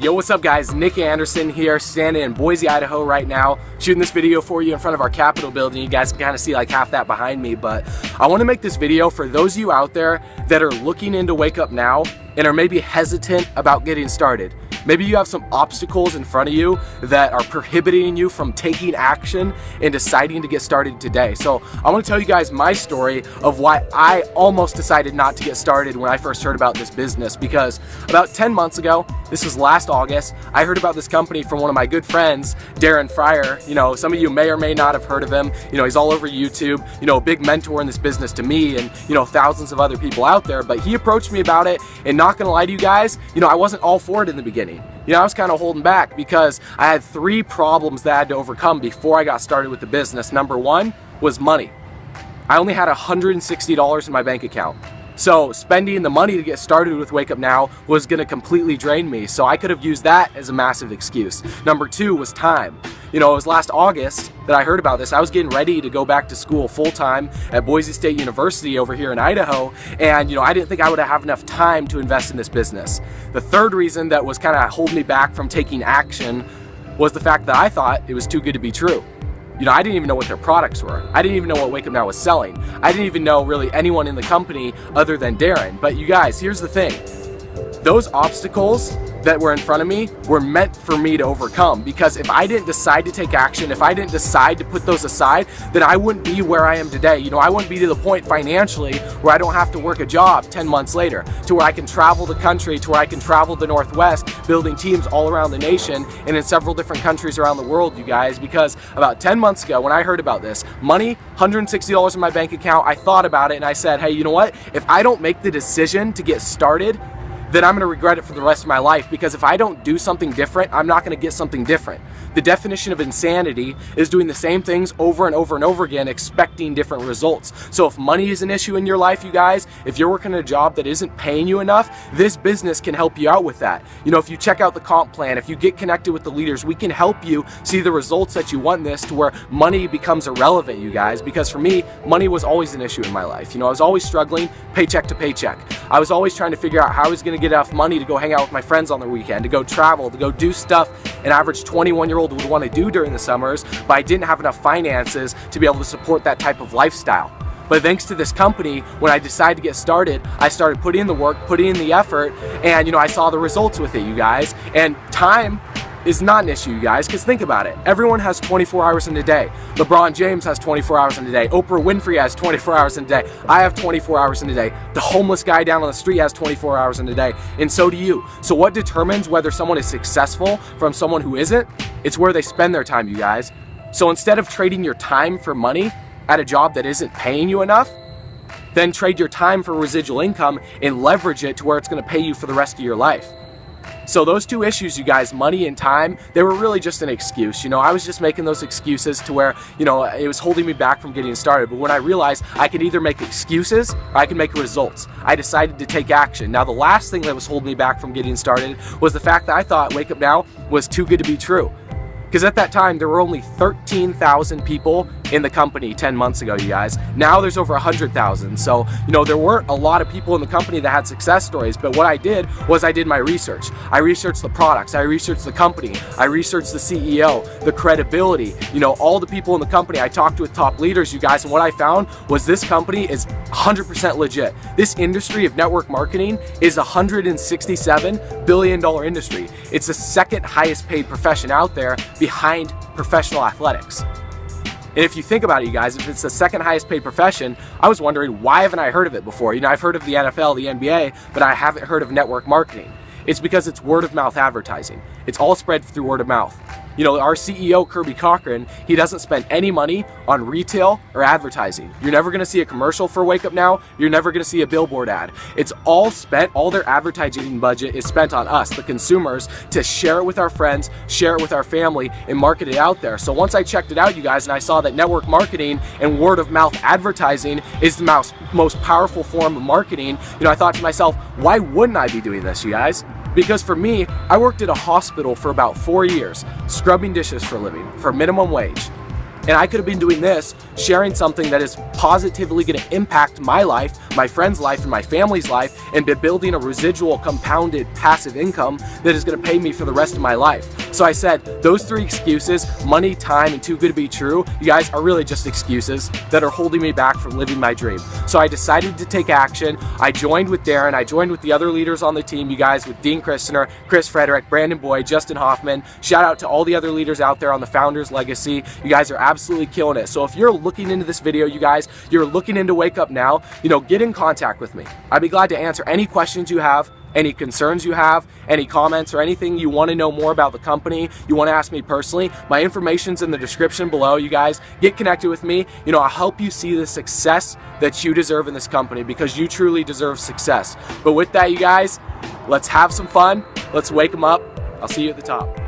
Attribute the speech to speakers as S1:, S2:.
S1: Yo, what's up guys? Nick Anderson here, standing in Boise, Idaho right now, shooting this video for you in front of our Capitol building. You guys can kind of see like half that behind me, but I want to make this video for those of you out there that are looking into Wake Up Now and are maybe hesitant about getting started. Maybe you have some obstacles in front of you that are prohibiting you from taking action and deciding to get started today. So I want to tell you guys my story of why I almost decided not to get started when I first heard about this business, because about 10 months ago, this was last August, I heard about this company from one of my good friends, Darren Fryer. You know, some of you may or may not have heard of him. You know, he's all over YouTube, you know, a big mentor in this business to me and, you know, thousands of other people out there. But he approached me about it, and not gonna lie to you guys, you know, I wasn't all for it in the beginning. You know, I was kind of holding back because I had 3 problems that I had to overcome before I got started with the business. Number 1 was money. I only had $160 in my bank account. So spending the money to get started with Wake Up Now was gonna completely drain me. So I could have used that as a massive excuse. Number 2 was time. You know, it was last August that I heard about this. I was getting ready to go back to school full-time at Boise State University over here in Idaho, and you know, I didn't think I would have enough time to invest in this business. The third reason that was kind of holding me back from taking action was the fact that I thought it was too good to be true. You know, I didn't even know what their products were. I didn't even know what Wake Up Now was selling. I didn't even know really anyone in the company other than Darren. But you guys, here's the thing. Those obstacles that were in front of me were meant for me to overcome, because if I didn't decide to take action, if I didn't decide to put those aside, then I wouldn't be where I am today. You know, I wouldn't be to the point financially where I don't have to work a job 10 months later, to where I can travel the country, to where I can travel the Northwest, building teams all around the nation and in several different countries around the world, you guys. Because about 10 months ago when I heard about this, money, $160 in my bank account, I thought about it and I said, hey, you know what? If I don't make the decision to get started, then I'm gonna regret it for the rest of my life, because if I don't do something different, I'm not gonna get something different. The definition of insanity is doing the same things over and over and over again, expecting different results. So if money is an issue in your life, you guys, if you're working a job that isn't paying you enough, this business can help you out with that. You know, if you check out the comp plan, if you get connected with the leaders, we can help you see the results that you want in this, to where money becomes irrelevant, you guys. Because for me, money was always an issue in my life. You know, I was always struggling paycheck to paycheck. I was always trying to figure out how I was gonna get enough money to go hang out with my friends on the weekend, to go travel, to go do stuff an average 21-year-old would want to do during the summers, but I didn't have enough finances to be able to support that type of lifestyle. But thanks to this company, when I decided to get started, I started putting in the work, putting in the effort, and you know, I saw the results with it, you guys. And time is not an issue, you guys, because think about it. Everyone has 24 hours in a day. LeBron James has 24 hours in a day. Oprah Winfrey has 24 hours in a day. I have 24 hours in a day. The homeless guy down on the street has 24 hours in a day, and so do you. So what determines whether someone is successful from someone who isn't? It's where they spend their time, you guys. So instead of trading your time for money at a job that isn't paying you enough, then trade your time for residual income and leverage it to where it's going to pay you for the rest of your life. So those 2 issues, you guys, money and time, they were really just an excuse. You know, I was just making those excuses to where, you know, it was holding me back from getting started. But when I realized I could either make excuses or I could make results, I decided to take action. Now, the last thing that was holding me back from getting started was the fact that I thought Wake Up Now was too good to be true. Because at that time, there were only 13,000 people in the company 10 months ago, you guys. Now there's over 100,000. So, you know, there weren't a lot of people in the company that had success stories, but what I did was I did my research. I researched the products, I researched the company, I researched the CEO, the credibility, you know, all the people in the company. I talked with top leaders, you guys, and what I found was this company is 100% legit. This industry of network marketing is a $167 billion industry. It's the 2nd highest paid profession out there, behind professional athletics. And if you think about it, you guys, if it's the 2nd highest paid profession, I was wondering, why haven't I heard of it before? You know, I've heard of the NFL, the NBA, but I haven't heard of network marketing. It's because it's word of mouth advertising. It's all spread through word of mouth. You know, our CEO, Kirby Cochran, he doesn't spend any money on retail or advertising. You're never gonna see a commercial for Wake Up Now. You're never gonna see a billboard ad. It's all spent, all their advertising budget is spent on us, the consumers, to share it with our friends, share it with our family, and market it out there. So once I checked it out, you guys, and I saw that network marketing and word of mouth advertising is the most powerful form of marketing, you know, I thought to myself, why wouldn't I be doing this, you guys? Because for me, I worked at a hospital for about 4 years, scrubbing dishes for a living, for minimum wage. And I could have been doing this, sharing something that is positively going to impact my life, my friend's life, and my family's life, and be building a residual compounded passive income that is going to pay me for the rest of my life. So I said, those 3 excuses, money, time, and too good to be true, you guys, are really just excuses that are holding me back from living my dream. So I decided to take action. I joined with Darren. I joined with the other leaders on the team, you guys, with Dean Christener, Chris Frederick, Brandon Boyd, Justin Hoffman. Shout out to all the other leaders out there on the Founders Legacy. You guys are absolutely killing it. So if you're looking into this video, you guys, you're looking into Wake Up Now, you know, get in contact with me. I'd be glad to answer any questions you have, any concerns you have, any comments, or anything you want to know more about the company, you want to ask me personally. My information's in the description below, you guys. Get connected with me. You know, I'll help you see the success that you deserve in this company, because you truly deserve success. But with that, you guys, let's have some fun. Let's wake them up. I'll see you at the top.